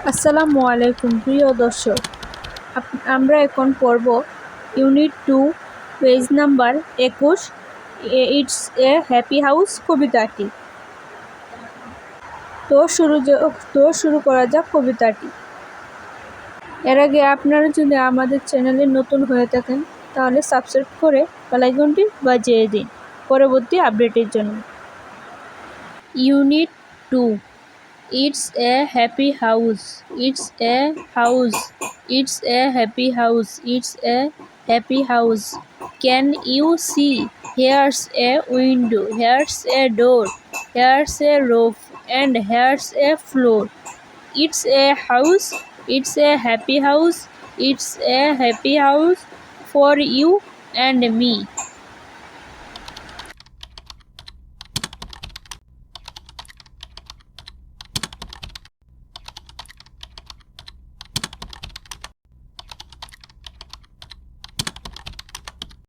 আসসালামু আলাইকুম প্রিয় দর্শক, আমরা এখন পড়ব unit 2 page number 21 it's a happy house কবিতাটি। তো শুরু করা যাক কবিতাটি। এর আগে আপনারা যদি আমাদের চ্যানেলে নতুন হয়ে থাকেন তাহলে সাবস্ক্রাইব করে বেল আইকনটি বাজিয়ে দিন পরবর্তী আপডেটের জন্য। Unit 2 It's a happy house. It's a house. It's a happy house. It's a happy house. Can you see? Here's a window. Here's a door. Here's a roof. And here's a floor. It's a house. It's a happy house. It's a happy house for you and me.